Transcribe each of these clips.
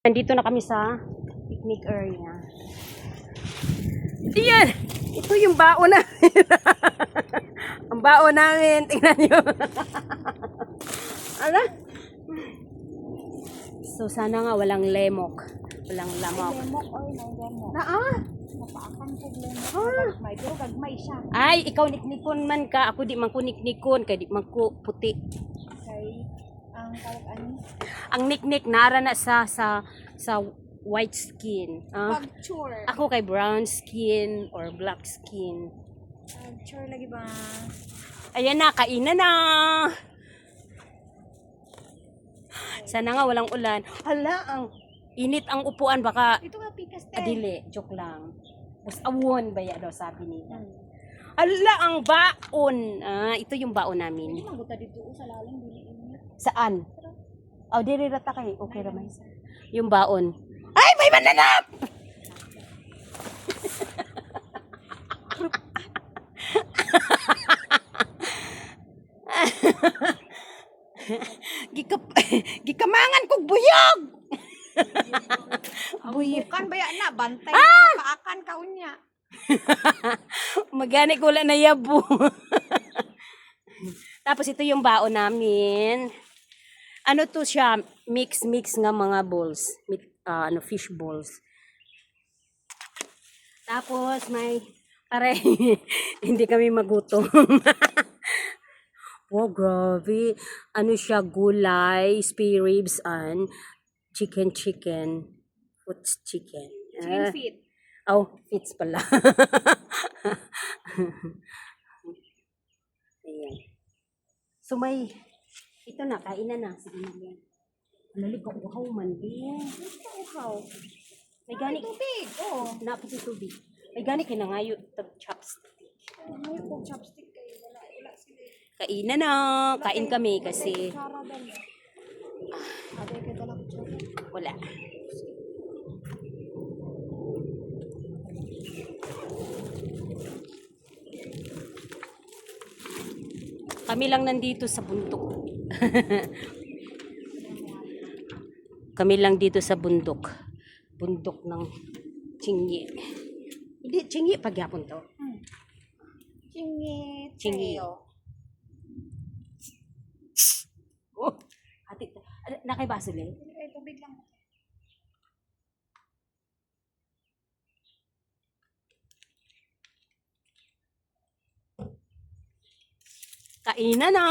Nandito na kami sa picnic area. Ayan! Ito yung baon namin. Ang baon namin. Tingnan nyo. Ala? So, sana nga walang lemok. Walang lamok. Lemok or no lemok. Napaakan ko lemok. May pero gagmay siya. Ay, ikaw niknikon man ka. Ako di man ko niknikon. Kaya di man ko puti. Kay ang tawag ano? Ang niknik nara na sa white skin. Pagchur. Ako kay brown skin or black skin. Pagchur lagi ba? Ayan na, kainan na. Sana nga walang ulan. Hala, ang init ang upuan. Baka Ito nga pikas te. adili, joke lang. Mas awon baya daw sabi nila. Hala, ang baon. Ito yung baon namin. Hindi maguta dito sa lalim dili init. Saan? Oh, diri rata kay. Okay ra man. Yung baon. Ay, may mananap! Gikamangan kog buyog. Bukan baya na bantay paakan ka unya. Magani ko wala na yabo. Tapos ito yung baon namin. Ano to siya? Mix nga mga balls. Fish balls. Tapos may pare hindi kami magutom. Oh, grabe. Ano siya? Gulay, spare ribs, and chicken. What's chicken? Chicken feet. Oh, fits pala. Ayan. So may, ito na, kainan na. Sige na yan. Lalig ako, uhaw man din. Uhaw. May gani, Tubig. Oh. napati tubig. May gani kinangayo, chopstick. May kong chopstick kayo wala sila. Kainan na. Kain kami kasi Chara dali. Ate kay dala ko chara. wala. Kami lang nandito sa bundok. Kami lang dito sa bundok. Bundok ng Chingi. Hindi, Chingi pagyapon to. Chingi. Chingi. Oh, ati, nakaibaso le? Ay, tubig lang. Kainan na!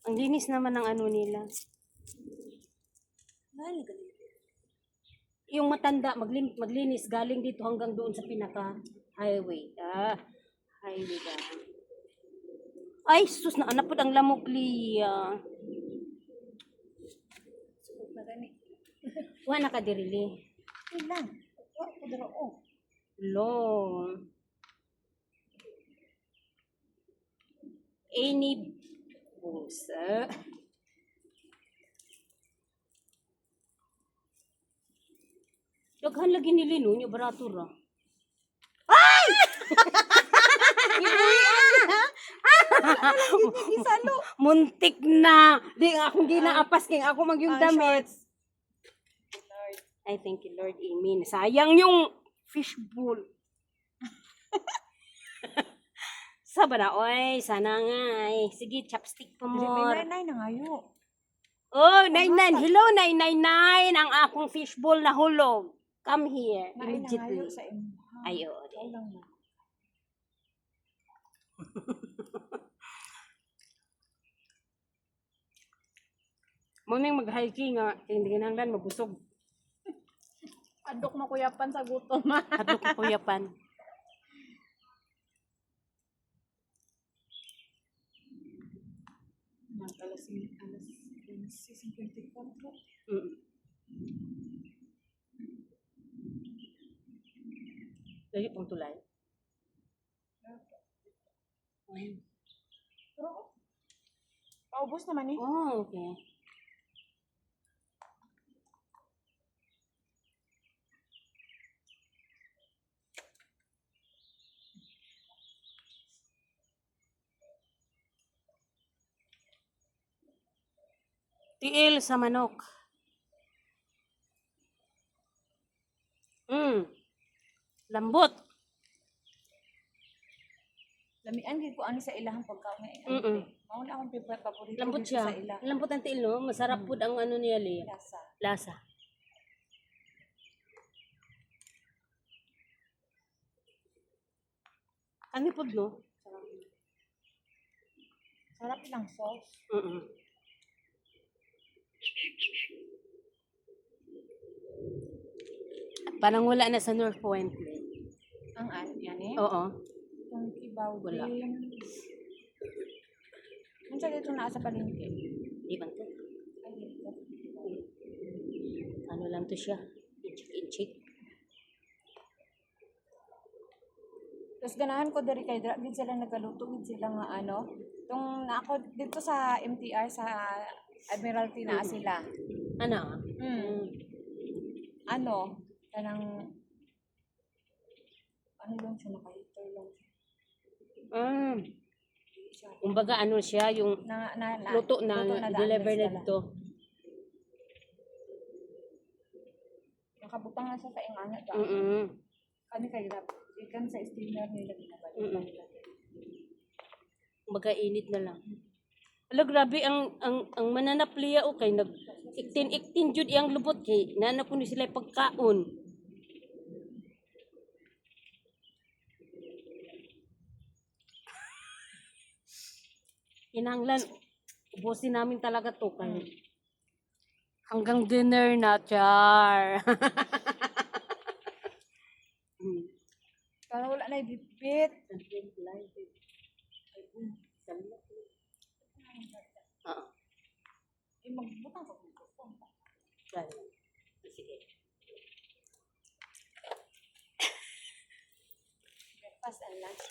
Ang linis naman ng ano nila. Yung matanda, maglinis galing dito hanggang doon sa pinaka highway. Highway ka. Ay, sus na anak po ang lamok liya. Sukot na gani. Wala ka dirili. Wait lang. Wa ko daro oh. Long. Any busa. Daghan lagi nilino nyo barato ra. Ay! Isalo. Muntik na. Di nga akong ginaapas king ako mag yung damit. I thank you Lord. Amen. Sayang yung fishbowl. Saba na, oy. Sana nga. Sige, chopstick pa Dili mo. may nay na ngayo. Oh, 99. Hello, 999. Ang akong fishbowl na hulog. Come here. Nay na ngayo Immediately. sa imo. Ay, oo. Ay lang na. Muneng mag-hiking nga. Hindi kinanglan, mabusog. Adok makuyapan sa gutom. Hadlok ko kuyapan. Alas 54. Lagi pang tulay. Pero paubos naman eh. Oh, okay. Tiil sa manok. Lambot. Lamian gid ko ani sa ilahang pagkaon nga. Mm-mm. Mao na akong paborito Lambot dito siya. sa ilah. Lambot ang tiil, no? Masarap po ang ano niya, li. Lasa. Lasa. Ano po, no? Sarap lang sauce. Mm-mm. Parang wala na sa North Point. Ang yan eh. Oo. Yung kibaw Wala. din. Unsa dito na sa palengke? Di ba to? Ay, dito. Ano lang to siya? Inchik-inchik. Tapos ganahan ko diri kay dra gid sila nagaluto gid sila nga ano. Tung na ako dito sa MTR sa Admiralty na sila. Ano? Ano, kanang ano lang siya naka-heater lang siya. Kumbaga ano siya, yung luto na, deliver na dito. Nakabutang na siya sa ingana ba? Kani kay grab. Ikan sa steamer nila ginabalik. Kumbaga init na lang. Ala, grabe ang mananapliya o kay nag iktin jud iyang lubot kay nana ko ni sila pagkaon. Inanglan ubusin namin talaga to kay hanggang dinner na, char. Para wala na ibitbit. Oo. Magbutang ka microphone. Sige. Breakfast and lunch.